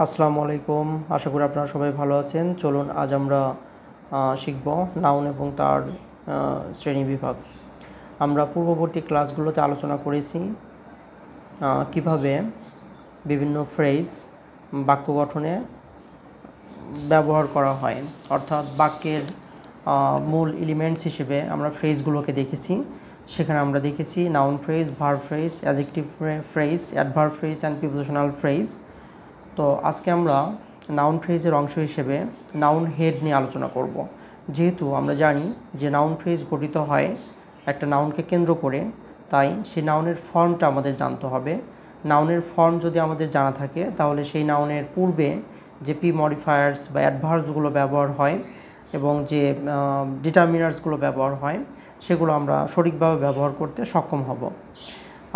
আসসালামু আলাইকুম। আশা করি আপনারা সবাই ভালো আছেন। চলুন আজ আমরা শিখব নাউন এবং তার শ্রেণীবিভাগ। আমরা পূর্ববর্তী ক্লাসগুলোতে আলোচনা করেছি কিভাবে বিভিন্ন ফ্রেজ বাক্য গঠনে ব্যবহার করা হয়, অর্থাৎ বাক্যের মূল এলিমেন্টস হিসেবে আমরা ফ্রেজগুলোকে দেখেছি। সেখানে আমরা দেখেছি noun phrase, verb phrase, adjective phrase, adverb phrase and prepositional phrase. তো আজকে আমরা নাউন ফ্রেজের অংশ হিসেবে নাউন হেড নিয়ে আলোচনা করব। যেহেতু আমরা জানি যে নাউন ফ্রেজ গঠিত হয় একটা নাউনকে কেন্দ্র করে, তাই সেই নাউনের ফর্মটা আমাদের জানতে হবে। নাউনের ফর্ম যদি আমাদের জানা থাকে তাহলে সেই নাউনের পূর্বে যে পি মডিফায়ার্স বা অ্যাডভার্বসগুলো ব্যবহার হয় এবং যে ডিটারমিনার্সগুলো ব্যবহার হয় সেগুলো আমরা সঠিকভাবে ব্যবহার করতে সক্ষম হব।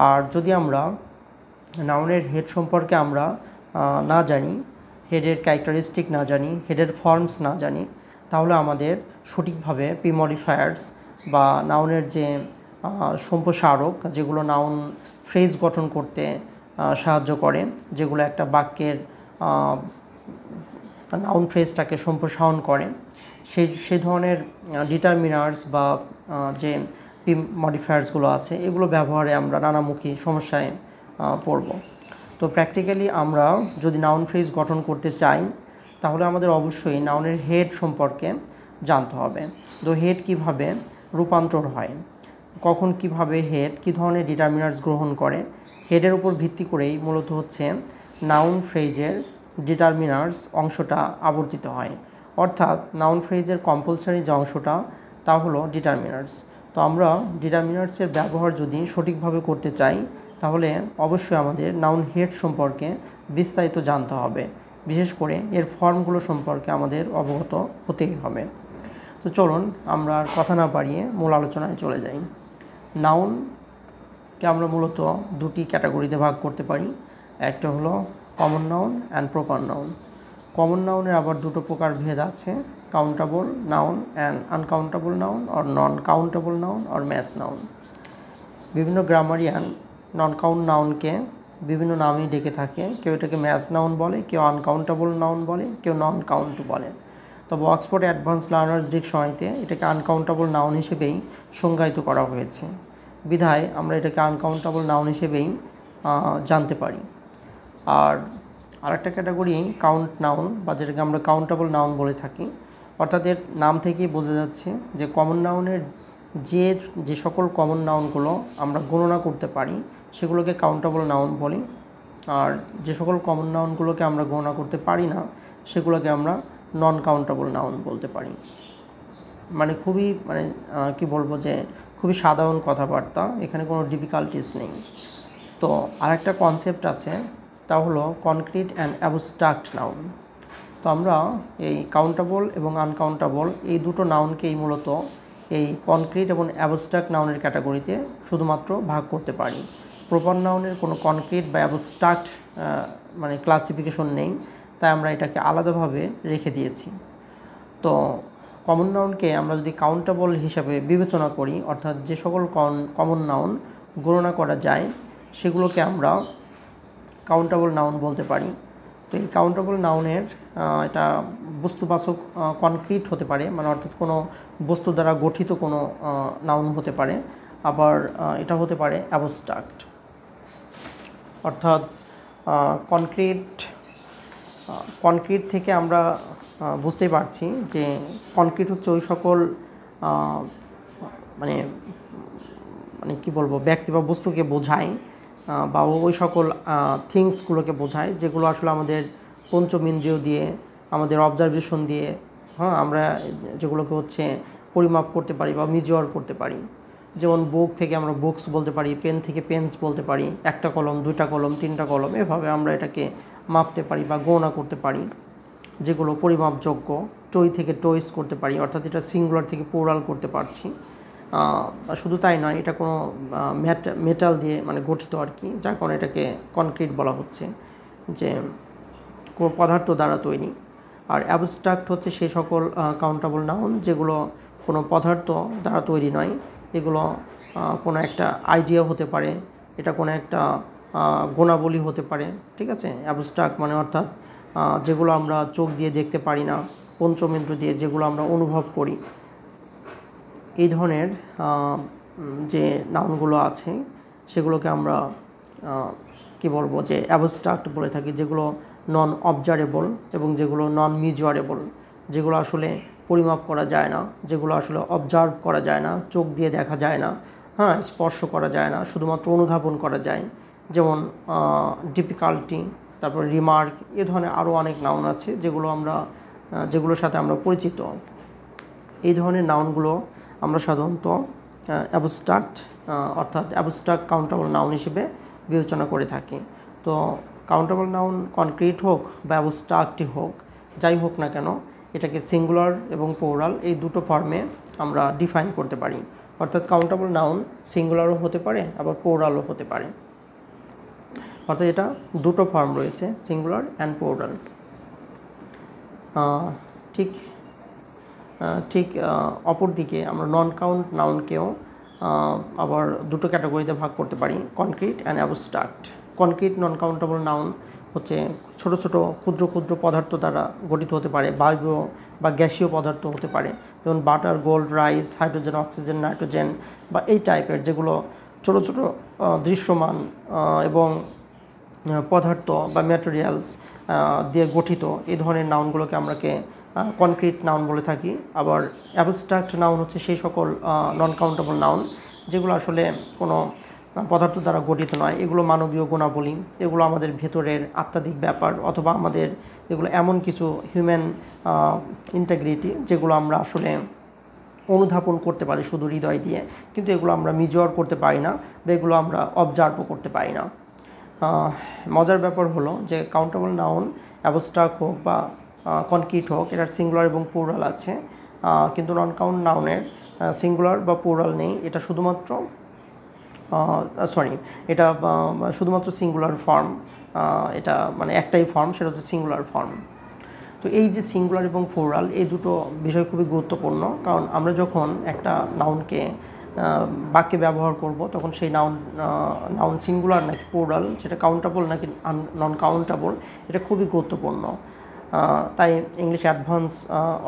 আর যদি আমরা নাউনের হেড সম্পর্কে আমরা না জানি, হেডের ক্যারেক্টারিস্টিক না জানি, হেডের ফর্মস না জানি, তাহলে আমাদের সঠিকভাবে পি মডিফায়ার্স বা নাউনের যে সম্প্রসারক, যেগুলো নাউন ফ্রেজ গঠন করতে সাহায্য করে, যেগুলো একটা বাক্যের নাউন ফ্রেজটাকে সম্প্রসারণ করে, সেই ধরনের ডিটারমিনার্স বা যে পি মডিফায়ার্সগুলো আছে এগুলো ব্যবহারে আমরা নানামুখী সমস্যায় পড়ব। তো প্র্যাকটিক্যালি আমরা যদি নাউন ফ্রেজ গঠন করতে চাই তাহলে আমাদের অবশ্যই নাউনের হেড সম্পর্কে জানতে হবে। তো হেড কিভাবে রূপান্তর হয়, কখন কিভাবে হেড কী ধরনের ডিটারমিনার্স গ্রহণ করে, হেডের উপর ভিত্তি করেই মূলত হচ্ছে নাউন ফ্রেজের ডিটারমিনার্স অংশটা আবর্তিত হয়। অর্থাৎ নাউন ফ্রেজের কম্পালসারি যে অংশটা তা হলো ডিটারমিনার্স। তো আমরা ডিটারমিনার্সের ব্যবহার যদি সঠিকভাবে করতে চাই তাহলে অবশ্যই আমাদের নাউন হেড সম্পর্কে বিস্তারিত জানতে হবে, বিশেষ করে এর ফর্মগুলো সম্পর্কে আমাদের অবগত হতেই হবে। তো চলুন আমরা আর কথা না বাড়িয়ে মূল আলোচনায় চলে যাই। নাউনকে আমরা মূলত দুটি ক্যাটাগরিতে ভাগ করতে পারি। একটা হলো common noun and proper noun. Common নাউনের আবার দুটো প্রকার ভেদ আছে, countable noun and uncountable noun, or non countable noun or mass noun. বিভিন্ন গ্রামারিয়ান নন কাউন্ট নাউনকে বিভিন্ন নামেই ডেকে থাকে। কেউ এটাকে ম্যাস নাউন বলে, কেউ আনকাউন্টেবল নাউন বলে, কেউ নন কাউন্ট বলে। তবে অক্সফোর্ড অ্যাডভান্স লার্নার্স ডিকশনারিতে এটাকে আনকাউন্টেবল নাউন হিসেবেই সংজ্ঞায়িত করা হয়েছে, বিধায় আমরা এটাকে আনকাউন্টেবল নাউন হিসেবেই জানতে পারি। আর আরেকটা ক্যাটাগরি কাউন্ট নাউন, বা যেটাকে আমরা কাউন্টেবল নাউন বলে থাকি। অর্থাৎ এর নাম থেকেই বোঝা যাচ্ছে যে কমন নাউনের যে সকল কমন নাউনগুলো আমরা গণনা করতে পারি সেগুলোকে কাউন্টেবল নাউন বলি, আর যে সকল কমন নাউনগুলোকে আমরা গণনা করতে পারি না সেগুলোকে আমরা নন কাউন্টেবল নাউন বলতে পারি। খুবই কি বলবো যে খুবই সাধারণ কথাবার্তা, এখানে কোনো ডিফিকাল্টিস নেই। তো আরেকটা কনসেপ্ট আছে, তা হলো কনক্রিট অ্যান্ড অ্যাবস্ট্রাক্ট নাউন। তো আমরা এই কাউন্টেবল এবং আনকাউন্টেবল এই দুটো নাউনকেই মূলত এই কনক্রিট এবং অ্যাবস্ট্রাক্ট নাউনের ক্যাটাগরিতে শুধুমাত্র ভাগ করতে পারি। প্রপার নাউনের কোনো কনক্রিট বা অ্যাবস্ট্রাক্ট ক্লাসিফিকেশন নেই, তাই আমরা এটাকে আলাদাভাবে রেখে দিয়েছি। তো কমন নাউনকে আমরা যদি কাউন্টেবল হিসাবে বিবেচনা করি, অর্থাৎ যে সকল কমন নাউন গণনা করা যায় সেগুলোকে আমরা কাউন্টেবল নাউন বলতে পারি। তো এই কাউন্টেবল নাউনের এটা বস্তুবাচক কনক্রিট হতে পারে, অর্থাৎ কোনো বস্তু দ্বারা গঠিত কোনো নাউন হতে পারে, আবার এটা হতে পারে অ্যাবস্ট্রাক্ট। অর্থাৎ কনক্রিট থেকে আমরা বুঝতে পারছি যে কনক্রিট হচ্ছে ওই সকল কি বলবো ব্যক্তি বা বস্তুকে বোঝায়, বা ওই সকল থিংসগুলোকে বোঝায় যেগুলো আসলে আমাদের পঞ্চম ইন্দ্রিয় দিয়ে, আমাদের অবজারভেশন দিয়ে আমরা যেগুলোকে হচ্ছে পরিমাপ করতে পারি বা মেজার করতে পারি। যেমন বুক থেকে আমরা বুকস বলতে পারি, পেন থেকে পেন্স বলতে পারি, একটা কলম, দুইটা কলম, তিনটা কলম, এভাবে আমরা এটাকে মাপতে পারি বা গণনা করতে পারি, যেগুলো পরিমাপযোগ্য। টয় থেকে টয়েস করতে পারি, অর্থাৎ এটা সিঙ্গুলার থেকে প্লুরাল করতে পারছি। শুধু তাই নয়, এটা কোনো মেটাল দিয়ে গঠিত আর কি, যার কারণে এটাকে কনক্রিট বলা হচ্ছে, যে কোনো পদার্থ দ্বারা তৈরি। আর অ্যাবস্ট্রাক্ট হচ্ছে সেই সকল কাউন্টেবল নাউন যেগুলো কোনো পদার্থ দ্বারা তৈরি নয়, এগুলো কোনো একটা আইডিয়া হতে পারে, এটা কোনো একটা গুণাবলী হতে পারে। ঠিক আছে, অ্যাবস্ট্রাক্ট অর্থাৎ যেগুলো আমরা চোখ দিয়ে দেখতে পারি না, পঞ্চমেন্দ্র দিয়ে যেগুলো আমরা অনুভব করি, এই ধরনের যে নাউনগুলো আছে সেগুলোকে আমরা কি বলবো যে অ্যাবস্ট্রাক্ট বলে থাকি, যেগুলো নন অবজারেবল এবং যেগুলো নন মেজারেবল, যেগুলো আসলে পরিমাপ করা যায় না, যেগুলো আসলে অবজার্ভ করা যায় না, চোখ দিয়ে দেখা যায় না, হ্যাঁ, স্পর্শ করা যায় না, শুধুমাত্র অনুধাবন করা যায়। যেমন ডিফিকাল্টি, তারপর রিমার্ক, এ ধরনের আরও অনেক নাউন আছে যেগুলোর সাথে আমরা পরিচিত। এই ধরনের নাউনগুলো আমরা সাধারণত অ্যাবস্ট্রাক্ট অর্থাৎ অ্যাবস্ট্রাক্ট কাউন্টেবল নাউন হিসেবে বিবেচনা করে থাকি। তো কাউন্টেবল নাউন কনক্রিট হোক বা অ্যাবস্ট্রাক্টই হোক, যাই হোক না কেন, এটাকে সিঙ্গুলার এবং প্লুরাল এই দুটো ফর্মে আমরা ডিফাইন করতে পারি। অর্থাৎ কাউন্টেবল নাউন সিঙ্গুলারও হতে পারে, আবার প্লুরালও হতে পারে। অর্থাৎ এটা দুটো ফর্ম রয়েছে, সিঙ্গুলার অ্যান্ড প্লুরাল। ঠিক অপরদিকে আমরা নন কাউন্ট নাউনকেও আবার দুটো ক্যাটাগরিতে ভাগ করতে পারি, concrete and abstract. Concrete non countable noun হচ্ছে ছোট ছোট ক্ষুদ্র ক্ষুদ্র পদার্থ দ্বারা গঠিত হতে পারে, বায়বীয় বা গ্যাসীয় পদার্থ হতে পারে, যেমন butter, gold, rice, hydrogen, oxygen, nitrogen বা এই টাইপের, যেগুলো ছোট ছোট দৃশ্যমান এবং পদার্থ বা ম্যাটেরিয়ালস দিয়ে গঠিত, এই ধরনের নাউনগুলোকে আমরাকে কনক্রিট নাউন বলে থাকি। আবার অ্যাবস্ট্রাক্ট নাউন হচ্ছে সেই সকল নন কাউন্টেবল নাউন যেগুলো আসলে কোনো পদার্থ দ্বারা গঠিত নয়, এগুলো মানবীয় গুণাবলী, এগুলো আমাদের ভেতরের আত্মাধিক ব্যাপার, অথবা আমাদের এগুলো এমন কিছু হিউম্যান ইন্টিগ্রিটি যেগুলো আমরা আসলে অনুধাবন করতে পারি শুধু হৃদয় দিয়ে, কিন্তু এগুলো আমরা মেজার করতে পারি না বা এগুলো আমরা অবজার্ভও করতে পারি না। মজার ব্যাপার হলো যে কাউন্টেবল নাউন অ্যাবস্ট্রাক্ট হোক বা কনক্রিট হোক, এটার সিঙ্গুলার এবং প্লুরাল আছে, কিন্তু নন কাউন্ট নাউনের সিঙ্গুলার বা প্লুরাল নেই। এটা শুধুমাত্র সিঙ্গুলার ফর্ম, এটা মানে একটাই ফর্ম, সেটা হচ্ছে সিঙ্গুলার ফর্ম। তো এই যে সিঙ্গুলার এবং প্লুরাল, এই দুটো বিষয় খুবই গুরুত্বপূর্ণ, কারণ আমরা যখন একটা নাউনকে বাক্যে ব্যবহার করব তখন সেই নাউন সিঙ্গুলার নাকি প্লুরাল, সেটা কাউন্টেবল নাকি নন কাউন্টেবল, এটা খুবই গুরুত্বপূর্ণ। তাই ইংলিশ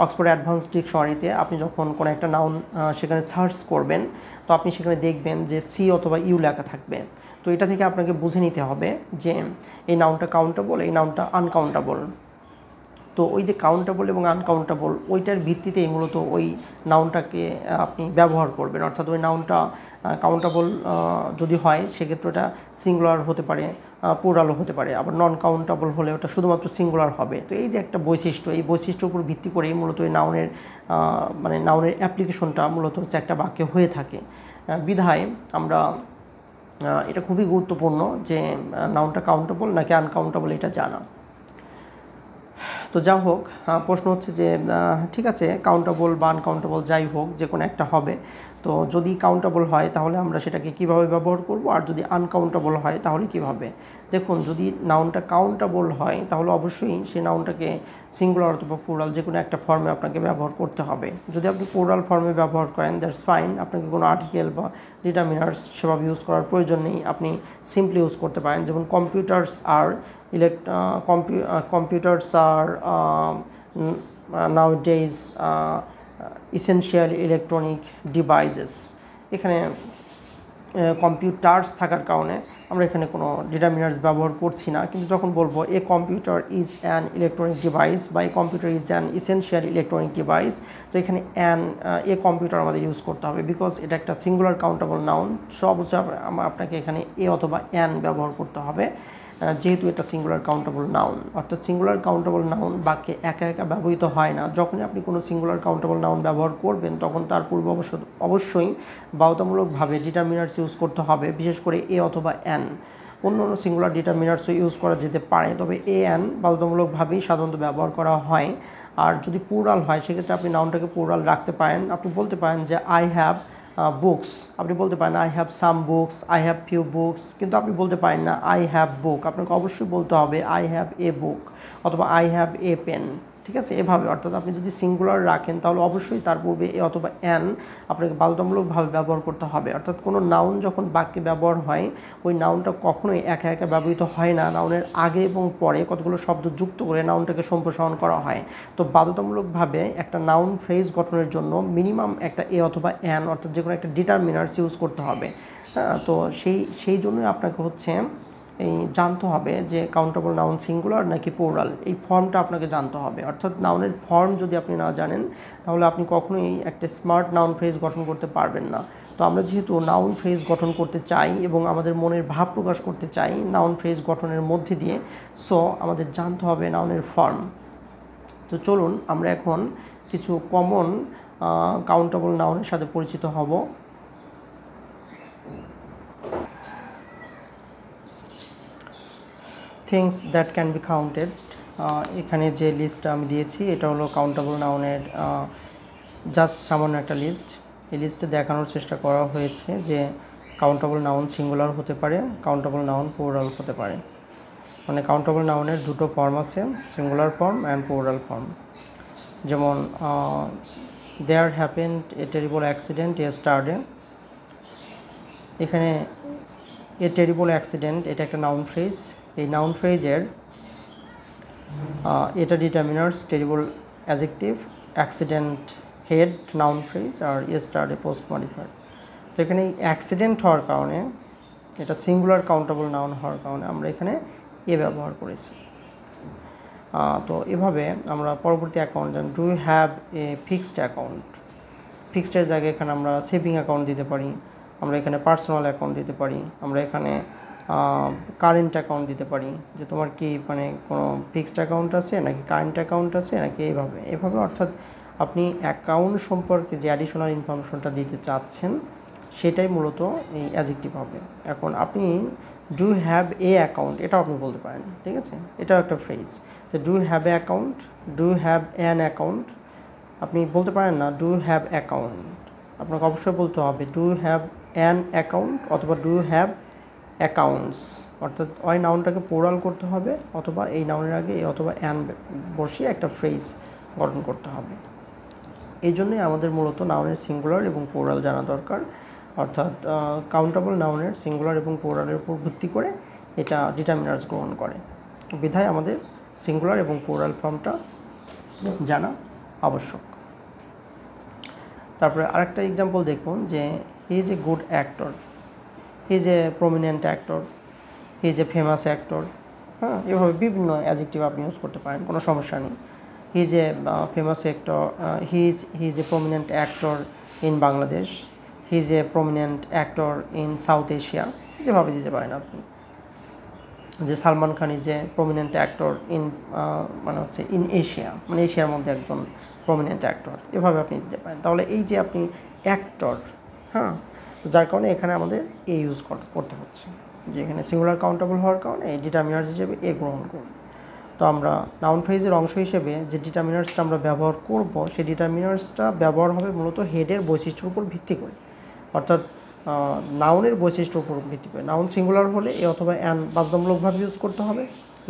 অক্সফোর্ড অ্যাডভান্স ডিকশনারিতে আপনি যখন কোনো একটা নাউন সেখানে সার্চ করবেন, তো আপনি সেখানে দেখবেন যে সি অথবা ইউ লেখা থাকবে। তো এটা থেকে আপনাকে বুঝে নিতে হবে যে এই নাউনটা কাউন্টেবল, এই নাউনটা আনকাউন্টেবল। তো ওই যে কাউন্টেবল এবং আনকাউন্টেবল, ওইটার ভিত্তিতেই মূলত ওই নাউনটাকে আপনি ব্যবহার করবেন। অর্থাৎ ওই নাউনটা কাউন্টেবল যদি হয় সেক্ষেত্রে ওটা সিঙ্গুলার হতে পারে, প্লুরালও হতে পারে, আবার নন কাউন্টেবল হলে ওটা শুধুমাত্র সিঙ্গুলার হবে। তো এই যে একটা বৈশিষ্ট্য, এই বৈশিষ্ট্যের উপর ভিত্তি করেই মূলত এই নাউনের অ্যাপ্লিকেশনটা মূলত হচ্ছে একটা বাক্যে হয়ে থাকে। বিধায় আমরা এটা খুবই গুরুত্বপূর্ণ যে নাউনটা কাউন্টেবল নাকি আনকাউন্টেবল এটা জানা। তো যা হোক, প্রশ্ন হচ্ছে যে ঠিক আছে, কাউন্টেবল বা আনকাউন্টেবল যাই হোক, যে কোনো একটা হবে। তো যদি কাউন্টেবল হয় তাহলে আমরা সেটাকে কিভাবে ব্যবহার করব, আর যদি আনকাউন্টেবল হয় তাহলে কিভাবে? দেখুন, যদি নাউনটা কাউন্টেবল হয় তাহলে অবশ্যই সেই নাউনটাকে সিঙ্গুলার অথবা প্লুরাল যে কোনো একটা ফর্মে আপনাকে ব্যবহার করতে হবে। যদি আপনি প্লুরাল ফর্মে ব্যবহার করেন, দ্যাটস ফাইন, আপনাকে কোনো আর্টিকেল বা ডিটারমিনার্স সেভাবে ইউজ করার প্রয়োজন নেই, আপনি সিম্পলি ইউজ করতে পারেন। যেমন কম্পিউটার্স আর nowadays essential electronic devices, এখানে কম্পিউটার্স থাকার কারণে আমরা এখানে কোনো ডিটারমিনার্স ব্যবহার করছি না, কিন্তু যখন বলবো a computer is an electronic device বা a computer is an essential electronic device, তো এখানে এ কম্পিউটার আমাদের ইউজ করতে হবে, বিকজ এটা একটা সিঙ্গুলার কাউন্টেবল নাউন। সো অবশ্যই আপনাকে এখানে এ অথবা অ্যান ব্যবহার করতে হবে, যেহেতু এটা সিঙ্গুলার কাউন্টেবল নাউন। অর্থাৎ সিঙ্গুলার কাউন্টেবল নাউন বাক্যে একা একা ব্যবহৃত হয় না। যখনই আপনি কোনো সিঙ্গুলার কাউন্টেবল নাউন ব্যবহার করবেন তখন তার পূর্বে অবশ্যই বাধ্যতামূলকভাবে ডিটারমিনার্স ইউজ করতে হবে, বিশেষ করে এ অথবা অ্যান। অন্য অন্য সিঙ্গুলার ডিটারমিনার্সও ইউজ করা যেতে পারে, তবে এ অ্যান বাধ্যতামূলকভাবেই সাধারণত ব্যবহার করা হয়। আর যদি প্লুরাল হয় সেক্ষেত্রে আপনি নাউনটাকে প্লুরাল রাখতে পারেন। আপনি বলতে পারেন যে আই হ্যাভ বুকস, আপনি বলতে পারেন I have some books, I have few books, কিন্তু আপনি বলতে পারেন না আই হ্যাভ বুক। আপনাকে অবশ্যই বলতে হবে আই হ্যাভ এ বুক অথবা আই হ্যাভ এ পেন। ঠিক আছে, এভাবে। অর্থাৎ আপনি যদি সিঙ্গুলার রাখেন তাহলে অবশ্যই তার পূর্বে এ অথবা অ্যান আপনাকে বাধ্যতামূলকভাবে ব্যবহার করতে হবে। অর্থাৎ কোনো নাউন যখন বাক্যে ব্যবহার হয় ওই নাউনটা কখনোই একা একা ব্যবহৃত হয় না, নাউনের আগে এবং পরে কতগুলো শব্দ যুক্ত করে নাউনটাকে সম্প্রসারণ করা হয়। তো বাধ্যতামূলকভাবে একটা নাউন ফ্রেজ গঠনের জন্য মিনিমাম একটা এ অথবা অ্যান অর্থাৎ যে কোনো একটা ডিটারমিনার্স ইউজ করতে হবে। হ্যাঁ, তো সেই জন্যই আপনাকে হচ্ছে এই জানতে হবে যে কাউন্টেবল নাউন সিঙ্গুলার নাকি প্লুরাল, এই ফর্মটা আপনাকে জানতে হবে। অর্থাৎ নাউনের ফর্ম যদি আপনি না জানেন তাহলে আপনি কখনোই একটা স্মার্ট নাউন ফ্রেজ গঠন করতে পারবেন না। তো আমরা যেহেতু নাউন ফ্রেজ গঠন করতে চাই এবং আমাদের মনের ভাব প্রকাশ করতে চাই নাউন ফ্রেজ গঠনের মধ্যে দিয়ে, সো আমাদের জানতে হবে নাউনের ফর্ম। তো চলুন আমরা এখন কিছু কমন কাউন্টেবল নাউনের সাথে পরিচিত হব। Things that can be counted, এখানে যে লিস্টটা আমি দিয়েছি এটা হলো কাউন্টেবল নাউনের জাস্ট সামান্য একটা লিস্ট। এই লিস্টে দেখানোর চেষ্টা করা হয়েছে যে কাউন্টেবল নাউন সিঙ্গুলার হতে পারে, কাউন্টেবল নাউন প্লুরাল হতে পারে। মানে কাউন্টেবল নাউনের দুটো ফর্ম আছে, singular form and plural form. যেমন there happened a terrible accident yesterday, এখানে এ টেরিবল অ্যাক্সিডেন্ট এটা একটা নাউন ফ্রেজ। এই নাউন ফ্রেজের এটা determiners terrible adjective, accident head noun phrase আর ইয়েস্টারডে পোস্ট মডিফায়ার। তো এখানে অ্যাক্সিডেন্ট হওয়ার কারণে এটা সিঙ্গুলার কাউন্টেবল নাউন হওয়ার কারণে আমরা এখানে এ ব্যবহার করেছি। তো এভাবে আমরা পরবর্তী অ্যাকাউন্ট, যেমন do you have a fixed account, ফিক্সডের জায়গায় এখানে আমরা সেভিং অ্যাকাউন্ট দিতে পারি, আমরা এখানে পার্সোনাল অ্যাকাউন্ট দিতে পারি, আমরা এখানে কারেন্ট অ্যাকাউন্ট দিতে পারি যে তোমার কি মানে কোনো ফিক্সড অ্যাকাউন্ট আছে নাকি কারেন্ট অ্যাকাউন্ট আছে নাকি এভাবে অর্থাৎ আপনি অ্যাকাউন্ট সম্পর্কে যে অ্যাডিশনাল ইনফরমেশনটা দিতে চাচ্ছেন সেটাই মূলত এই অ্যাডজেক্টিভ হবে। এখন আপনি ডু হ্যাভ এ অ্যাকাউন্ট এটাও আপনি বলতে পারেন, ঠিক আছে, এটাও একটা ফ্রেজ। তো do have a account, do have an account, আপনি বলতে পারেন না ডু হ্যাভ অ্যাকাউন্ট, আপনাকে অবশ্যই বলতে হবে ডু হ্যাভ অ্যান অ্যাকাউন্ট অথবা ডু হ্যাভ অ্যাকাউন্টস। অর্থাৎ ওই নাউনটাকে প্লুরাল করতে হবে অথবা এই নাউনের আগে অথবা অ্যান বসিয়ে একটা ফ্রেজ গঠন করতে হবে। এই জন্যই আমাদের মূলত নাউনের সিঙ্গুলার এবং প্লুরাল জানা দরকার। অর্থাৎ কাউন্টেবল নাউনের সিঙ্গুলার এবং প্লুরালের উপর ভিত্তি করে এটা ডিটারমিনার্স গ্রহণ করে, বিধায় আমাদের সিঙ্গুলার এবং প্লুরাল ফর্মটা জানা আবশ্যক। তারপরে আরেকটা এক্সাম্পল দেখুন যে হি is a good actor, he is a prominent actor, he is a famous actor. হ্যাঁ, এভাবে বিভিন্ন অ্যাডজেক্টিভ আপনি ইউজ করতে পারেন, কোনো সমস্যা নেই। He is a famous actor, he is a prominent actor in Bangladesh, he is a prominent actor in South Asia, যেভাবে দিতে পারেন আপনি। যে Salman Khan is a prominent actor in মানে হচ্ছে ইন এশিয়া, মানে এশিয়ার মধ্যে একজন প্রমিনেন্ট অ্যাক্টর, এভাবে আপনি দিতে পারেন। তাহলে এই যে আপনি অ্যাক্টর, হ্যাঁ, তো যার কারণে এখানে আমাদের এ ইউজ করতে হচ্ছে, যে এখানে সিঙ্গুলার কাউন্টেবল হওয়ার কারণে এই ডিটারমিনার্স হিসেবে এ গ্রহণ করব। তো আমরা নাউন ফ্রেজের অংশ হিসেবে যে ডিটারমিনার্সটা আমরা ব্যবহার করব সেই ডিটারমিনার্সটা ব্যবহার হবে মূলত হেডের বৈশিষ্ট্যের উপর ভিত্তি করে, অর্থাৎ নাউনের বৈশিষ্ট্যের উপর ভিত্তি করে। নাউন সিঙ্গুলার হলে এ অথবা অ্যান বাধ্যতামূলকভাবে ইউজ করতে হবে,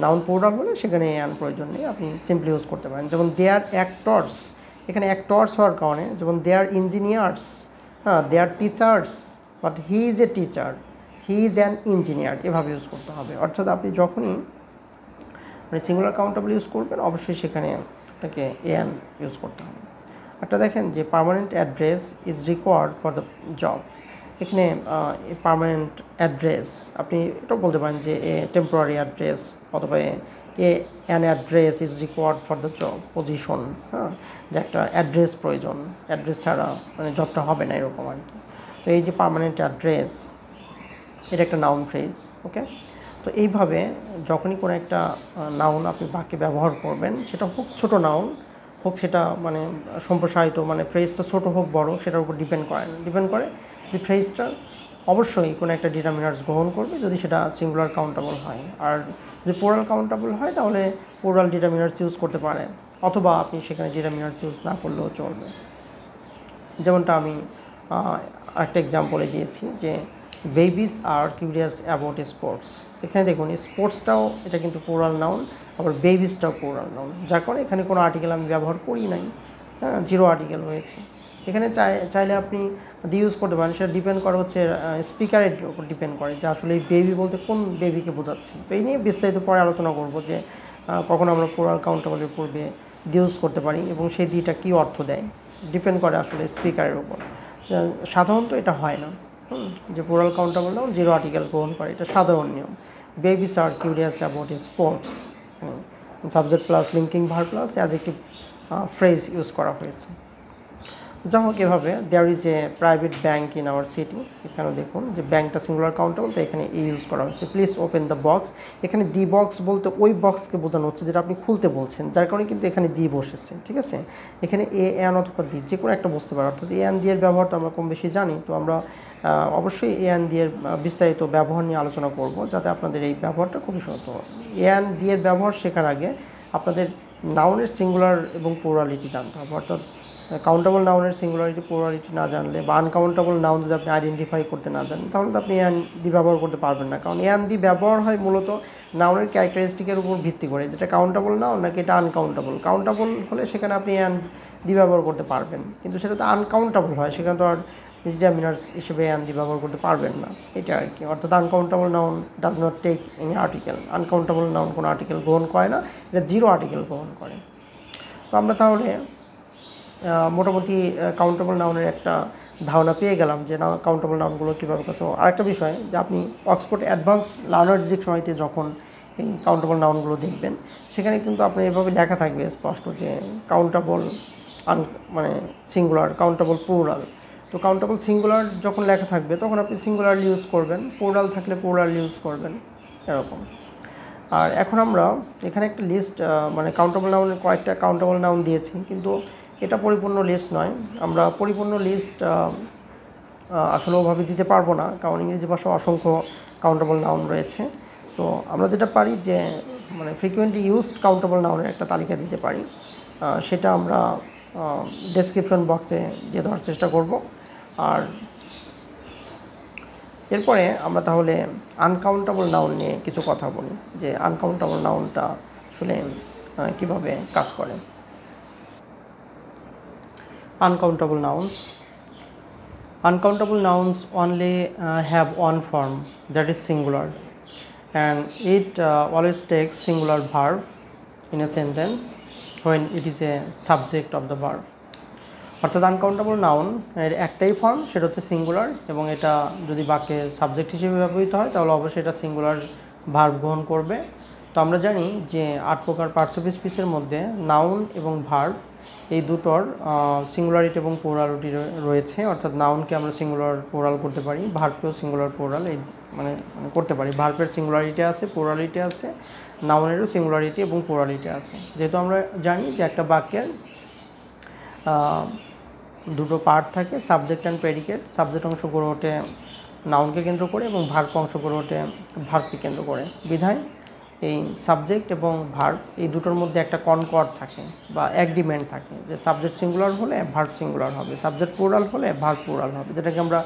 নাউন প্লুরাল হলে সেখানে অ্যান প্রয়োজন নেই, আপনি সিম্পলি ইউজ করতে পারেন। যেমন দে আর অ্যাক্টর্স, এখানে অ্যাক্টর্স হওয়ার কারণে, যেমন দে আর ইঞ্জিনিয়ার্স, হ্যাঁ, they are teachers, but he is a teacher, he is an engineer, এভাবে ইউজ করতে হবে। অর্থাৎ আপনি যখনই মানে সিঙ্গুলার কাউন্টেবল ইউজ করবেন অবশ্যই সেখানে আপনাকে অ্যান ইউজ করতে হবে। একটা দেখেন যে permanent address is required for the job, এখানে পার্মানেন্ট অ্যাড্রেস আপনি এটাও বলতে পারেন যে এ টেম্পোরারি অ্যাড্রেস অথবা an address is required for the job position, হ্যাঁ, যে একটা অ্যাড্রেস প্রয়োজন, অ্যাড্রেস ছাড়া মানে জবটা হবে না এরকম আর কি। তো এই যে পার্মানেন্ট অ্যাড্রেস এটা একটা নাউন ফ্রেজ, ওকে। তো এইভাবে যখনই কোনো একটা নাউন আপনি বাক্যে ব্যবহার করবেন, সেটা হোক ছোটো নাউন হোক, সেটা মানে সম্প্রসারিত মানে ফ্রেজটা ছোটো হোক বড় সেটার উপর ডিপেন্ড করে যে ফ্রেজটা অবশ্যই কোনো একটা ডিটারমিনার্স গ্রহণ করবে যদি সেটা সিঙ্গুলার কাউন্টেবল হয়। আর যদি প্লুরাল কাউন্টেবল হয় তাহলে প্লুরাল ডিটারমিনার্স ইউজ করতে পারেন, অথবা আপনি সেখানে ডিটারমিনার্স ইউজ না করলেও চলবে। যেমনটা আমি আরেকটা এক্সাম্পলে দিয়েছি যে babies are curious about sports. এখানে দেখুন স্পোর্টসটাও এটা কিন্তু প্লুরাল নাউন, আবার বেবিসটাও প্লুরাল নাউন, যার কারণে এখানে কোনো আর্টিকেল আমি ব্যবহার করি নাই, হ্যাঁ, জিরো আর্টিকেল হয়েছে। এখানে চাইলে আপনি দিয়ে ইউজ করতে পারেন, সেটা ডিপেন্ড করে হচ্ছে স্পিকারের উপর ডিপেন্ড করে যে আসলে এই বেবি বলতে কোন বেবিকে বোঝাচ্ছে। তো এই নিয়ে বিস্তারিত পরে আলোচনা করব যে কখন আমরা প্লুরাল কাউন্টেবলের পূর্বে ইউজ করতে পারি এবং সেই দুইটা কী অর্থ দেয়, ডিপেন্ড করে আসলে স্পিকারের উপর। সাধারণত এটা হয় না, যে plural countable noun zero article গ্রহণ করে, এটা সাধারণ নিয়ম। Babies are curious about sports, subject plus linking verb plus adjective phrase use করা হয়েছে। যাই হোক, এভাবে there is a private bank in our city, এখানে দেখুন যে ব্যাঙ্কটা সিঙ্গুলার কাউন্টেবল, তো এখানে ইউজ করা হয়েছে। প্লিজ ওপেন দ্য বক্স, এখানে দি বক্স বলতে ওই বক্সকে বোঝানো হচ্ছে যেটা আপনি খুলতে বলছেন, যার কারণে কিন্তু এখানে দি বসেছে, ঠিক আছে। এখানে এ অ্যান অথবা দি যে কোনো একটা বসতে পারে, অর্থাৎ এ অ্যান দি এর ব্যবহার তো আমরা কম বেশি জানি, তো আমরা অবশ্যই এ অ্যান দি এর বিস্তারিত ব্যবহার নিয়ে আলোচনা করব, যাতে আপনাদের এই ব্যবহারটা খুবই সহজ হয়। এ অ্যান দি এর ব্যবহার শেখার আগে আপনাদের নাউনের সিঙ্গুলার এবং প্লুরালিটি জানতে হবে, অর্থাৎ কাউন্টেবল নাউনের সিঙ্গুলারিটি প্লুরালিটি না জানলে বা আনকাউন্টেবল নাউন যদি আপনি আইডেন্টিফাই করতে না জানেন, তাহলে তো আপনি এন দি ব্যবহার করতে পারবেন না। কারণ এন দি ব্যবহার হয় মূলত নাউনের ক্যারেক্টারিস্টিকের উপর ভিত্তি করে, যেটা কাউন্টেবল নাউন নাকি এটা আনকাউন্টেবল। কাউন্টেবল হলে সেখানে আপনি এন দি ব্যবহার করতে পারবেন, কিন্তু সেটা তো আনকাউন্টেবল হয়, সেখানে তো আর ডিটারমিনার্স হিসেবে এন দি ব্যবহার করতে পারবেন না, এটা আর কি। অর্থাৎ uncountable noun does not take any article, uncountable noun কোনো আর্টিকেল গ্রহণ করে না, এটা জিরো আর্টিকেল গ্রহণ করে। তো আমরা তাহলে মোটামুটি কাউন্টেবল নাউনের একটা ধারণা পেয়ে গেলাম যে কাউন্টেবল নাউনগুলো কীভাবে কাজ। আরেকটা বিষয় যে আপনি অক্সফোর্ড অ্যাডভান্স লার্নার্স ডিকশনারিতে যখন এই কাউন্টেবল নাউনগুলো দেখবেন, সেখানে কিন্তু আপনার এভাবে লেখা থাকবে স্পষ্ট যে কাউন্টেবল মানে সিঙ্গুলার, কাউন্টেবল প্লুরাল। তো কাউন্টেবল সিঙ্গুলার যখন লেখা থাকবে তখন আপনি সিঙ্গুলার ইউজ করবেন, প্লুরাল থাকলে প্লুরাল ইউজ করবেন, এরকম। আর এখন আমরা এখানে একটা লিস্ট মানে কাউন্টেবল নাউনের কয়েকটা কাউন্টেবল নাউন দিয়েছি, কিন্তু এটা পরিপূর্ণ লিস্ট নয়। আমরা পরিপূর্ণ লিস্ট আসলে ওভাবে দিতে পারবো না, কারণ ইংরেজি ভাষায় অসংখ্য কাউন্টেবল নাউন রয়েছে। তো আমরা যেটা পারি যে মানে ফ্রিকুয়েন্টলি ইউজড কাউন্টেবল নাউনের একটা তালিকা দিতে পারি, সেটা আমরা ডেসক্রিপশন বক্সে দিয়ে দেওয়ার চেষ্টা করব। আর এরপরে আমরা তাহলে আনকাউন্টেবল নাউন নিয়ে কিছু কথা বলি, যে আনকাউন্টেবল নাউনটা আসলে কীভাবে কাজ করে। Uncountable nouns. Uncountable nouns only have one form, that is singular, and it always takes singular verb in a sentence when it is a subject of the verb. অর্থাৎ আনকাউন্টেবল নাউন এর একটাই form, সেটা হচ্ছে singular, এবং এটা যদি বাক্যে subject হিসেবে ব্যবহৃত হয় তাহলে অবশ্যই এটা সিঙ্গুলার ভার্ব গ্রহণ করবে। তো আমরা জানি যে 8 প্রকার পার্টস অফ স্পিচের মধ্যে নাউন এবং ভার্ব এই দুটোর সিঙ্গুলারিটি এবং প্লুরালিটি রয়েছে, অর্থাৎ নাউনকে আমরা সিঙ্গুলার প্লুরাল করতে পারি, ভার্বকেও সিঙ্গুলার প্লুরাল এই মানে করতে পারি। ভার্বের সিঙ্গুলারিটি আছে, প্লুরালিটি আছে, নাউনেরও সিঙ্গুলারিটি এবং প্লুরালিটি আছে। যেহেতু আমরা জানি যে একটা বাক্যের দুটো পার্ট থাকে, সাবজেক্ট অ্যান্ড প্রেডিকেট। সাবজেক্ট অংশ গড়ে ওঠে নাউনকে কেন্দ্র করে এবং ভার্ব অংশ গড়ে ওঠে ভার্বকে কেন্দ্র করে। বিধায় এই সাবজেক্ট এবং ভার্ব এই দুটোর মধ্যে একটা কনকর্ড থাকে বা অ্যাগ্রিমেন্ট থাকে, যে সাবজেক্ট সিঙ্গুলার হলে ভার্ব সিঙ্গুলার হবে, সাবজেক্ট প্লুরাল হলে ভার্ব প্লুরাল হবে, যেটাকে আমরা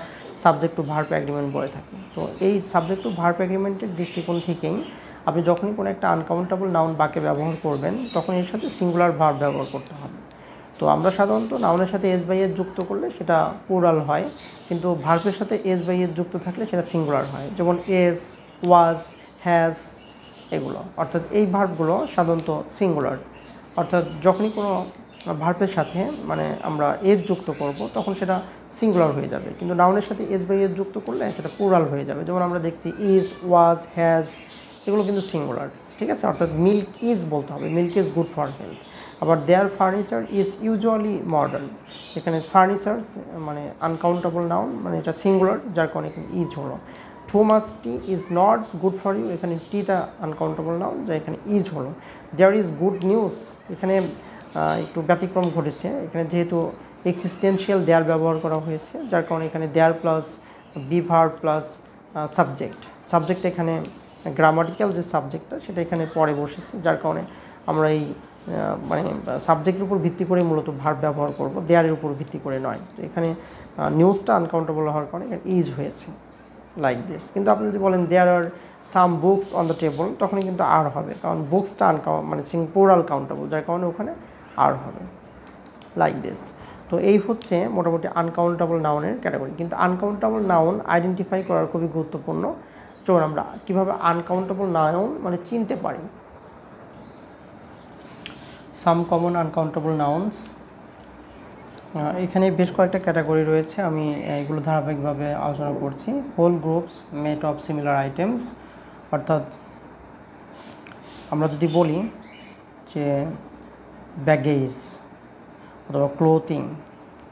সাবজেক্ট টু ভার্ব অ্যাগ্রিমেন্ট বলে থাকি। তো এই সাবজেক্ট টু ভার্ব অ্যাগ্রিমেন্টের দৃষ্টিকোণ থেকেই আপনি যখনই কোনো একটা আনকাউন্টেবল নাউন বাক্যে ব্যবহার করবেন তখন এর সাথে সিঙ্গুলার ভার্ব ব্যবহার করতে হবে। তো আমরা সাধারণত নাউনের সাথে এস বাই এস যুক্ত করলে সেটা প্লুরাল হয়, কিন্তু ভার্বের সাথে এস বাই এস যুক্ত থাকলে সেটা সিঙ্গুলার হয়, যেমন এস, ওয়াজ, হ্যাজ এগুলো। অর্থাৎ এই ভার্বগুলো সাধারণত সিঙ্গুলার, অর্থাৎ যখনই কোনো ভার্বের সাথে মানে আমরা এস যুক্ত করব তখন সেটা সিঙ্গুলার হয়ে যাবে, কিন্তু নাউনের সাথে এস বাই এস যুক্ত করলে সেটা প্লুরাল হয়ে যাবে। যেমন আমরা দেখছি ইজ, ওয়াজ, হ্যাজ এগুলো কিন্তু সিঙ্গুলার, ঠিক আছে। অর্থাৎ মিল্ক ইজ বলতে হবে, milk is good for health. আবার there furniture is usually modern, এখানে ফার্নিচার্স মানে আনকাউন্টেবল নাউন, মানে এটা সিঙ্গুলার, যার কারণে এখানে ইজ হলো। Too much tea is not good for you, এখানে টিটা আনকাউন্টেবল নাউন, যা এখানে ইজ হলো। দেয়ার ইজ গুড নিউজ, এখানে একটু ব্যতিক্রম ঘটেছে, এখানে যেহেতু এক্সিস্টেন্সিয়াল দেয়ার ব্যবহার করা হয়েছে, যার কারণে এখানে there plus be verb plus subject এখানে গ্রামাটিক্যাল যে সাবজেক্টটা সেটা এখানে পরে বসেছে, যার কারণে আমরা এই মানে সাবজেক্টের উপর ভিত্তি করে মূলত ভার্ব ব্যবহার করব, দেয়ারের উপর ভিত্তি করে নয়। তো এখানে নিউজটা আনকাউন্টেবল হওয়ার কারণে এখানে ইজ হয়েছে। Like this. কিন্তু আপনি যদি বলেন there are some books on the table, তখনই কিন্তু আর হবে, কারণ বুকসটা মানে প্লুরাল কাউন্টেবল, যার কারণে ওখানে আর হবে, লাইক দিস। তো এই হচ্ছে মোটামুটি আনকাউন্টেবল নাউনের ক্যাটাগরি। কিন্তু আনকাউন্টেবল নাউন আইডেন্টিফাই করার খুবই গুরুত্বপূর্ণ। চলুন আমরা কীভাবে আনকাউন্টেবল নাউন মানে চিনতে পারি। সাম কমন আনকাউন্টেবল নাউন্স, এখানে বেশ কয়েকটা ক্যাটাগরি রয়েছে, আমি এগুলো ধারাবাহিকভাবে আলোচনা করছি। Whole groups made of similar items, অর্থাৎ আমরা যদি বলি যে ব্যাগেজ অথবা clothing,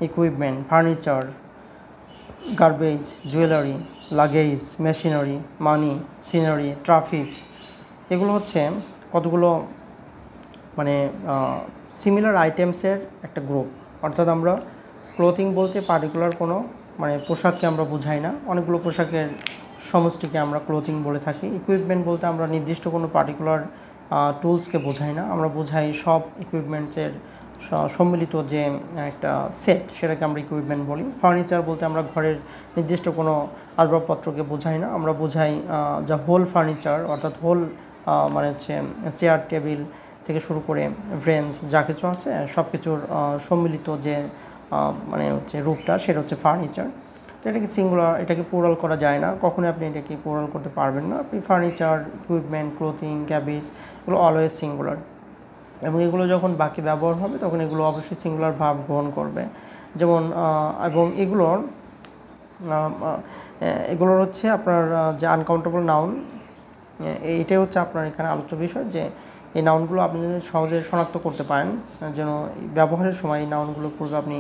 equipment, furniture, garbage, jewellery, luggage, machinery, money, scenery, traffic, এগুলো হচ্ছে কতগুলো মানে সিমিলার আইটেমসের একটা গ্রুপ। অর্থাৎ আমরা ক্লোথিং বলতে পার্টিকুলার কোনো মানে পোশাককে আমরা বুঝাই না, অনেকগুলো পোশাকের সমষ্টিকে আমরা ক্লোথিং বলে থাকি। ইকুইপমেন্ট বলতে আমরা নির্দিষ্ট কোনো পার্টিকুলার টুলসকে বোঝাই না, আমরা বোঝাই সব ইকুইপমেন্টসের সম্মিলিত যে একটা সেট, সেটাকে আমরা ইকুইপমেন্ট বলি। ফার্নিচার বলতে আমরা ঘরের নির্দিষ্ট কোনো আসবাবপত্রকে বোঝাই না, আমরা বোঝাই যা হোল ফার্নিচার, অর্থাৎ হোল মানে হচ্ছে চেয়ার টেবিল থেকে শুরু করে ব্রেঞ্চ যা কিছু আছে সব কিছুর সম্মিলিত যে মানে হচ্ছে রূপটা, সেটা হচ্ছে ফার্নিচার। তো এটাকে সিঙ্গুলার, এটাকে প্লুরাল করা যায় না, কখনোই আপনি এটাকে প্লুরাল করতে পারবেন না। আপনি ফার্নিচার, ইকুইপমেন্ট, ক্লোথিং, ক্যাবেজ, এগুলো অলওয়েজ সিঙ্গুলার, এবং এগুলো যখন বাকি ব্যবহার হবে তখন এগুলো অবশ্যই সিঙ্গুলার ভাব গ্রহণ করবে। যেমন এবং এগুলোর হচ্ছে আপনার যে আনকাউন্টেবল নাউন, এইটাই হচ্ছে আপনার এখানে আলোচ্য বিষয়, যে এই নাউনগুলো আপনি যদি সহজে শনাক্ত করতে পারেন, যেন ব্যবহারের সময় এই নাউনগুলোর পূর্বে আপনি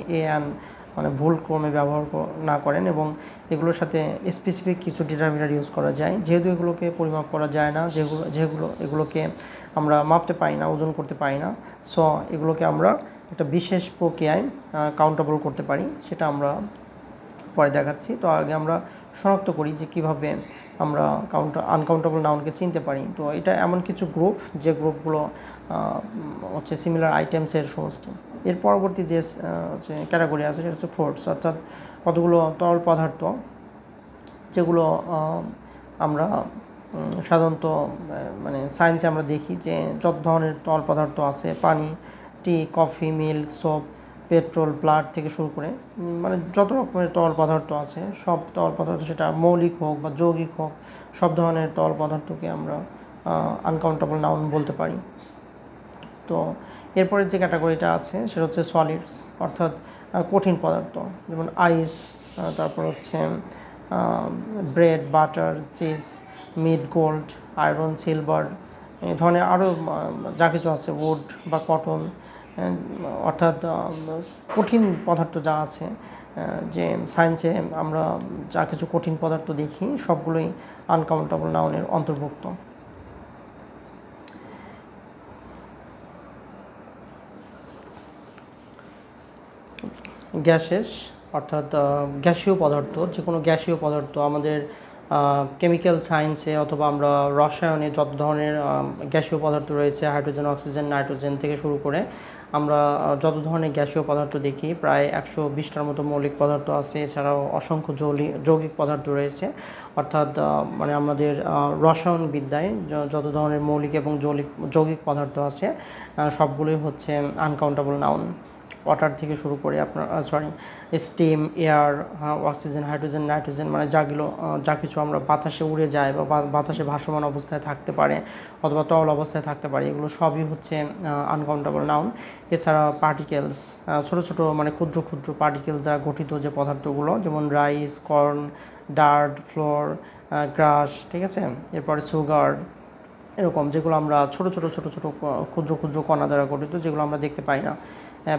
মানে ভুল ক্রমে ব্যবহার না করেন, এবং এগুলোর সাথে স্পেসিফিক কিছু ডিটারমিনার ইউজ করা যায়। যেহেতু এগুলোকে পরিমাপ করা যায় না, এগুলোকে আমরা মাপতে পারি না, ওজন করতে পারি না, সো এগুলোকে আমরা একটা বিশেষ প্রক্রিয়ায় কাউন্টেবল করতে পারি, সেটা আমরা পরে দেখাচ্ছি। তো আগে আমরা শনাক্ত করি যে কিভাবে আমরা আনকাউন্টেবল নাউনকে চিনতে পারি। তো এটা এমন কিছু গ্রুপ, যে গ্রুপগুলো হচ্ছে সিমিলার আইটেমসের সমষ্টি। এর পরবর্তী যে ক্যাটাগরি আছে সেটা হচ্ছে ফোর্স, অর্থাৎ কতগুলো তরল পদার্থ, যেগুলো আমরা সাধারণত মানে সায়েন্সে আমরা দেখি যে যত ধরনের তরল পদার্থ আছে, পানি, tea, coffee, milk, soap, petrol, blood থেকে শুরু করে মানে যত রকমের তরল পদার্থ আছে, সব তরল পদার্থ, সেটা মৌলিক হোক বা যৌগিক হোক, সব ধরনের তরল পদার্থকে আমরা আনকাউন্টেবল নাউন বলতে পারি। তো এরপরে যে ক্যাটাগরিটা আছে সেটা হচ্ছে সলিডস, অর্থাৎ কঠিন পদার্থ, যেমন আইস, তারপর হচ্ছে bread, butter, cheese, meat, gold, iron, silver, এই ধরনের আরও যা কিছু আছে, উড বা কটন, অর্থাৎ কঠিন পদার্থ যা আছে, যে সায়েন্সে আমরা যা কিছু কঠিন পদার্থ দেখি সবগুলোই আনকাউন্টেবল নাউনের অন্তর্ভুক্ত। গ্যাসেস, অর্থাৎ গ্যাসীয় পদার্থ, যে কোনো গ্যাসীয় পদার্থ আমাদের কেমিক্যাল সায়েন্সে অথবা আমরা রসায়নে যত ধরনের গ্যাসীয় পদার্থ রয়েছে, হাইড্রোজেন, অক্সিজেন, নাইট্রোজেন থেকে শুরু করে আমরা যত ধরনের গ্যাসীয় পদার্থ দেখি, প্রায় 120টার মতো মৌলিক পদার্থ আছে, এছাড়াও অসংখ্য যৌগিক পদার্থ রয়েছে। অর্থাৎ মানে আমাদের রসায়ন বিদ্যায় যত ধরনের মৌলিক এবং যৌগিক পদার্থ আছে সবগুলোই হচ্ছে আনকাউন্টেবল নাউন। ওয়াটার থেকে শুরু করে আপনার steam, air, oxygen, hydrogen, nitrogen, মানে যা কিছু আমরা বাতাসে উড়ে যায় বা বাতাসে ভাসমান অবস্থায় থাকতে পারে অথবা তরল অবস্থায় থাকতে পারে, এগুলো সবই হচ্ছে আনকাউন্টেবল নাউন। এছাড়া পার্টিকেলস, ছোটো ছোটো মানে ক্ষুদ্র ক্ষুদ্র পার্টিকেলস দ্বারা গঠিত যে পদার্থগুলো, যেমন রাইস, কর্ন, ডার্ট, ফ্লোর, গ্রাস, ঠিক আছে, এরপরে সুগার, এরকম যেগুলো আমরা ছোটো ছোটো ক্ষুদ্র ক্ষুদ্র কণা দ্বারা গঠিত, যেগুলো আমরা দেখতে পাই না।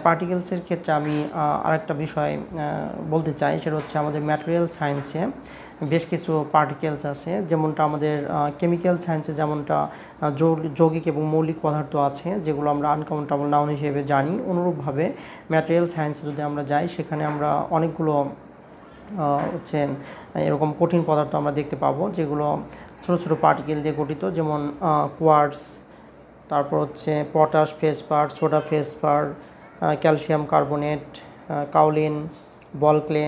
পার্টিকেলসের ক্ষেত্রে আমি আরেকটা বিষয় বলতে চাই, সেটা হচ্ছে আমাদের ম্যাটেরিয়াল সায়েন্সে বেশ কিছু পার্টিকেলস আছে, যেমনটা আমাদের কেমিক্যাল সায়েন্সে যেমনটা যৌগিক এবং মৌলিক পদার্থ আছে, যেগুলো আমরা আনকাউন্টেবল নাউন হিসেবে জানি। অনুরূপভাবে ম্যাটেরিয়াল সায়েন্সে যদি আমরা যাই, সেখানে আমরা অনেকগুলো হচ্ছে এরকম কঠিন পদার্থ আমরা দেখতে পাবো, যেগুলো ছোটো ছোটো পার্টিকেল দিয়ে গঠিত, যেমন কোয়ার্টস, তারপর হচ্ছে potash feldspar, soda feldspar, calcium carbonate, kaolin, ball clay,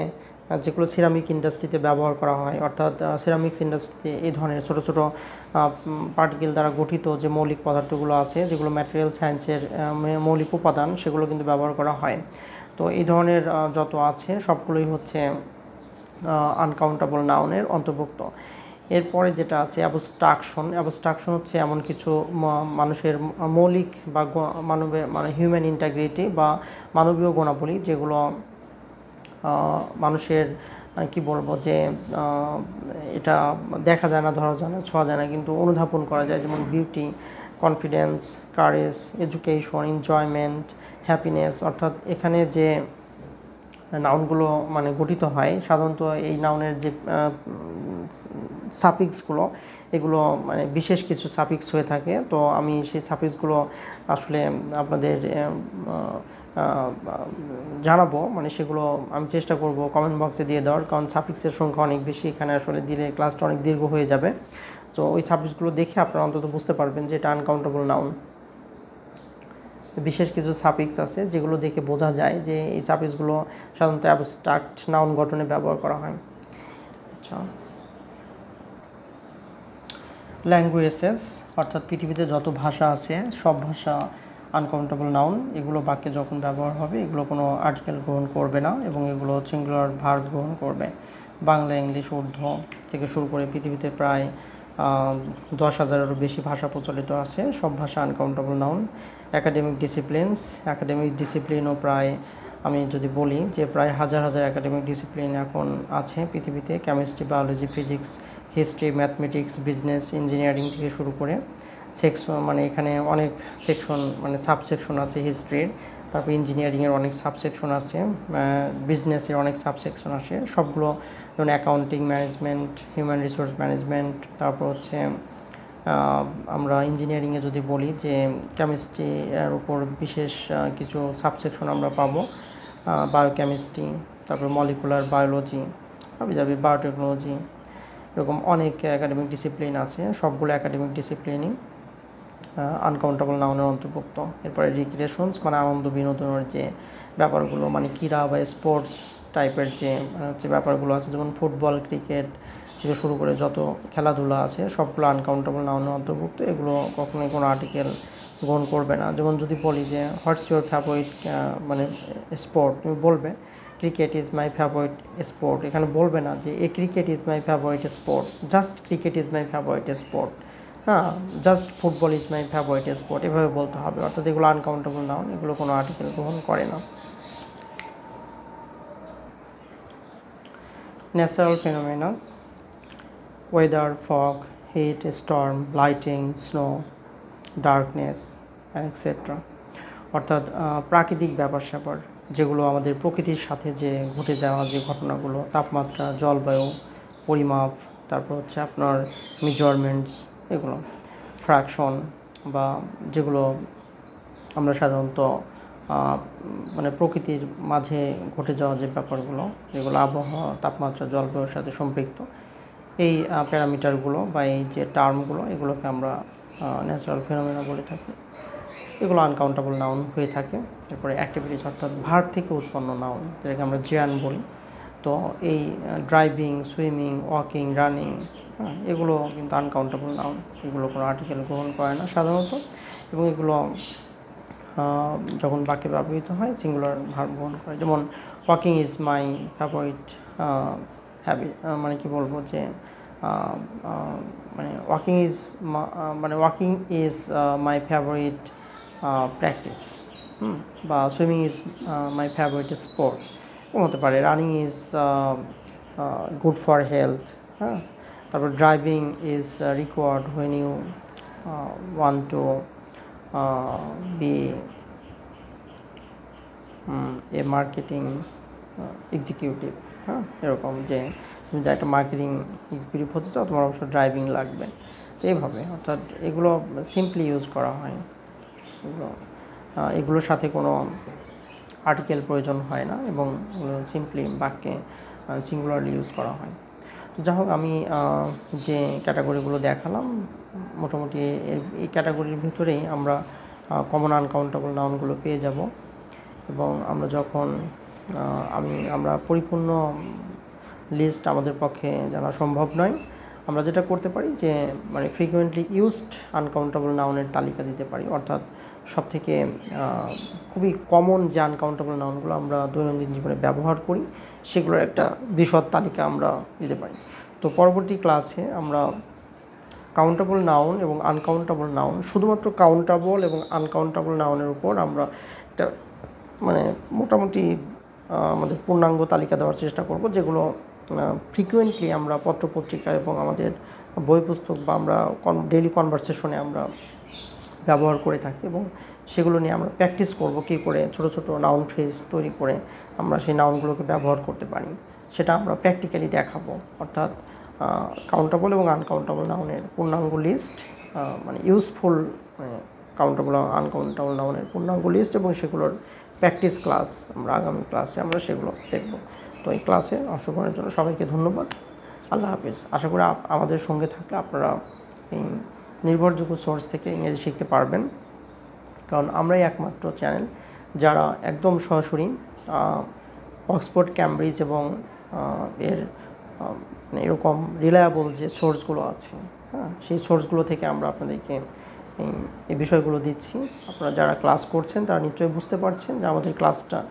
যেগুলো সিরামিক ইন্ডাস্ট্রিতে ব্যবহার করা হয়, অর্থাৎ সিরামিক্স ইন্ডাস্ট্রিতে এই ধরনের ছোট ছোট পার্টিকেল দ্বারা গঠিত যে মৌলিক পদার্থগুলো আছে, যেগুলো ম্যাটেরিয়াল সায়েন্সের মৌলিক উপাদান, সেগুলো কিন্তু ব্যবহার করা হয়। তো এই ধরনের যত আছে সবগুলোই হচ্ছে আনকাউন্টেবল নাউনের অন্তর্ভুক্ত। এরপরে যেটা আছে অ্যাবস্ট্রাকশন। অ্যাবস্ট্রাকশন হচ্ছে এমন কিছু মানুষের মৌলিক বা মানবের মানে হিউম্যান ইন্টিগ্রিটি বা মানবীয় গুণাবলী, যেগুলো মানুষের কি বলবো যে এটা দেখা যায় না, ধরা যায় না, ছোঁয়া যায় না, কিন্তু অনুধাবন করা যায়। যেমন beauty, confidence, courage, education, enjoyment, happiness. অর্থাৎ এখানে যে নাউনগুলো মানে গঠিত হয়, সাধারণত এই নাউনের যে সাফিক্সগুলো, এগুলো মানে বিশেষ কিছু সাফিক্স হয়ে থাকে। তো আমি সেই সাফিক্সগুলো আসলে আপনাদের জানাবো, মানে সেগুলো আমি চেষ্টা করব কমেন্ট বক্সে দিয়ে দেওয়ার, কারণ সাফিক্সের সংখ্যা অনেক বেশি, এখানে আসলে দিলে ক্লাসটা অনেক দীর্ঘ হয়ে যাবে। তো ওই সাফিক্সগুলো দেখে আপনারা অন্তত বুঝতে পারবেন যে এটা আনকাউন্টেবল নাউন। বিশেষ কিছু সাফিক্স আছে যেগুলো দেখে বোঝা যায় যে এই সাফিক্সগুলো সাধারণত অ্যাবস্ট্রাক্ট নাউন গঠনে ব্যবহার করা হয়। আচ্ছা, ল্যাঙ্গুয়েজেস, অর্থাৎ পৃথিবীতে যত ভাষা আছে সব ভাষা আনকাউন্টেবল নাউন। এগুলো বাক্যে যখন ব্যবহার হবে, এগুলো কোনো আর্টিকেল গ্রহণ করবে না এবং এগুলো সিঙ্গুলার ভার্ব গ্রহণ করবে। বাংলা, ইংলিশ, উর্দু থেকে শুরু করে পৃথিবীতে প্রায় 10,000-এরও বেশি ভাষা প্রচলিত আছে, সব ভাষা uncountable noun. Academic disciplines, academic ডিসিপ্লিনও প্রায়, আমি যদি বলি যে প্রায় হাজার হাজার অ্যাকাডেমিক ডিসিপ্লিন এখন আছে পৃথিবীতে। Chemistry, biology, physics, history, mathematics, business, engineering থেকে শুরু করে সেকশন, মানে এখানে অনেক সেকশন মানে সাবসেকশন আছে হিস্ট্রির। তারপর ইঞ্জিনিয়ারিংয়ের অনেক সাবসেকশন আছে, বিজনেসের অনেক সাবসেকশন আছে। সবগুলো যেমন accounting, management, human resource management. তারপর হচ্ছে আমরা ইঞ্জিনিয়ারিংয়ে যদি বলি যে কেমিস্ট্রির উপর বিশেষ কিছু সাবসেকশন আমরা পাবো, বায়োকেমিস্ট্রি, তারপর মলিকুলার বায়োলজি, যাবে বায়োটেকনোলজি, এরকম অনেক একাডেমিক ডিসিপ্লিন আছে। সবগুলো একাডেমিক ডিসিপ্লিনই আনকাউন্টেবল নাউনের অন্তর্ভুক্ত। এরপরে রিক্রিয়েশনস, মানে আনন্দ বিনোদনের যে ব্যাপারগুলো, মানে ক্রীড়া বা স্পোর্টস টাইপের যে হচ্ছে ব্যাপারগুলো আছে, যেমন ফুটবল, ক্রিকেট থেকে শুরু করে যত খেলাধুলা আছে সবগুলো আনকাউন্টেবল নাউনের অন্তর্ভুক্ত। এগুলো কখনোই কোনো আর্টিকেল গ্রহণ করবে না। যেমন যদি বলি যে হোয়াটস ইউর ফেভারিট মানে স্পোর্ট, তুমি বলবে cricket is my favourite sport. এখানে বলবে না যে a cricket is my favourite sport, just cricket is my favourite sport, হ্যাঁ, just football is my favourite sport, এভাবে বলতে হবে। অর্থাৎ এগুলো আনকাউন্টেবল নাউন, এগুলো কোনো আর্টিকেল গ্রহণ করে না। Natural phenomenas, weather, fog, heat, storm, lighting, snow, darkness etcetera. অর্থাৎ প্রাকৃতিক ব্যাপার স্যাপার, যেগুলো আমাদের প্রকৃতির সাথে যে ঘটে যাওয়া যে ঘটনাগুলো, তাপমাত্রা, জলবায়ু, পরিমাপ, তারপর হচ্ছে আপনার মেজারমেন্টস, এগুলো ফ্র্যাকশন, বা যেগুলো আমরা সাধারণত মানে প্রকৃতির মাঝে ঘটে যাওয়া যে ব্যাপারগুলো, যেগুলো আবহাওয়া, তাপমাত্রা, জলবায়ুর সাথে সম্পৃক্ত, এই প্যারামিটারগুলো বা এই যে টার্মগুলো, এগুলোকে আমরা ন্যাচারাল ফেনোমেনা বলে থাকি। এগুলো আনকাউন্টেবল নাউন হয়ে থাকে। এরপরে অ্যাক্টিভিটিস, অর্থাৎ ভার্ব থেকে উৎপন্ন নাউন, যেটাকে আমরা জিয়ান বলি। তো এই ড্রাইভিং, সুইমিং, ওয়াকিং, রানিং, এগুলো কিন্তু আনকাউন্টেবল নাউন, এগুলো কোনো আর্টিকেল গ্রহণ করে না সাধারণত, এবং এগুলো যখন বাক্যে ব্যবহৃত হয় সিঙ্গুলার ভার্ব গ্রহণ করে। যেমন walking is my favourite habit, মানে কি বলবো যে মানে walking is my favourite practice, বা swimming is my favourite sport হতে পারে। Running is good for health, হ্যাঁ। তারপর driving is required when you want to be a marketing executive, হ্যাঁ, এরকম যে তুমি যা একটা মার্কেটিং এক্সিকিউটিভ হতে চাও, তোমার অবশ্য ড্রাইভিং লাগবে। তো এইভাবে, অর্থাৎ এগুলো সিম্পলি ইউজ করা হয়, এগুলোর সাথে কোনো আর্টিকেল প্রয়োজন হয় না এবং সিম্পলি বাক্যে সিঙ্গুলারলি ইউজ করা হয়। তো যাই হোক, আমি যে ক্যাটাগরিগুলো দেখালাম, মোটামুটি এই ক্যাটাগরির ভিতরেই আমরা কমন আনকাউন্টেবল নাউনগুলো পেয়ে যাব। এবং আমরা যখন আমরা পরিপূর্ণ লিস্ট আমাদের পক্ষে জানা সম্ভব নয়। আমরা যেটা করতে পারি যে মানে ফ্রিকুয়েন্টলি ইউজড আনকাউন্টেবল নাউনের তালিকা দিতে পারি, অর্থাৎ সবথেকে খুবই কমন যে আনকাউন্টেবল নাউনগুলো আমরা দৈনন্দিন জীবনে ব্যবহার করি সেগুলোর একটা বিশদ তালিকা আমরা দিতে পারি। তো পরবর্তী ক্লাসে আমরা কাউন্টেবল নাউন এবং আনকাউন্টেবল নাউন, শুধুমাত্র কাউন্টেবল এবং আনকাউন্টেবল নাউনের উপর আমরা একটা মানে মোটামুটি আমাদের পূর্ণাঙ্গ তালিকা দেওয়ার চেষ্টা করব, যেগুলো ফ্রিকুয়েন্টলি আমরা পত্রপত্রিকা এবং আমাদের বই পুস্তক বা আমরা ডেইলি কনভারসেশনে আমরা ব্যবহার করে থাকি, এবং সেগুলো নিয়ে আমরা প্র্যাকটিস করব কী করে ছোট ছোট নাউন ফ্রেজ তৈরি করে আমরা সেই নাউনগুলোকে ব্যবহার করতে পারি, সেটা আমরা প্র্যাকটিক্যালি দেখাবো। অর্থাৎ কাউন্টেবল এবং আনকাউন্টেবল নাউনের পূর্ণাঙ্গ লিস্ট, মানে ইউজফুল কাউন্টেবল আনকাউন্টেবল নাউনের পূর্ণাঙ্গ লিস্ট এবং সেগুলোর প্র্যাকটিস ক্লাস আমরা আগামী ক্লাসে আমরা সেগুলো দেখব। তো এই ক্লাসে অংশগ্রহণের জন্য সবাইকে ধন্যবাদ। আল্লাহ হাফিজ। আশা করি আমাদের সঙ্গে থাকলে আপনারা এই নির্ভরযোগ্য সোর্স থেকে ইংরেজি শিখতে পারবেন, কারণ আমরাই একমাত্র চ্যানেল যারা একদম সরাসরি অক্সফোর্ড, ক্যামব্রিজ এবং এর এরকম রিলায়েবল যে সোর্সগুলো আছে, হ্যাঁ, সেই সোর্সগুলো থেকে আমরা আপনাদেরকে এই বিষয়গুলো দিচ্ছি। আপনারা যারা ক্লাস করছেন তারা নিশ্চয়ই বুঝতে পারছেন যে আমাদের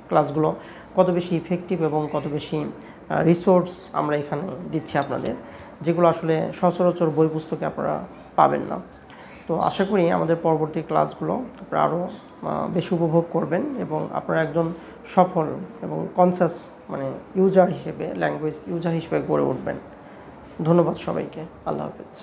ক্লাসগুলো কত বেশি ইফেক্টিভ এবং কত বেশি রিসোর্স আমরা এখানে দিচ্ছি আপনাদের, যেগুলো আসলে সচরাচর বই পুস্তকে আপনারা পাবেন না। তো আশা করি আমাদের পরবর্তী ক্লাসগুলো আপনারা আরও বেশি উপভোগ করবেন এবং আপনারা একজন সফল এবং কনসাস মানে ইউজার হিসেবে, ল্যাঙ্গুয়েজ ইউজার হিসেবে গড়ে উঠবেন। ধন্যবাদ সবাইকে। আল্লাহ হাফেজ।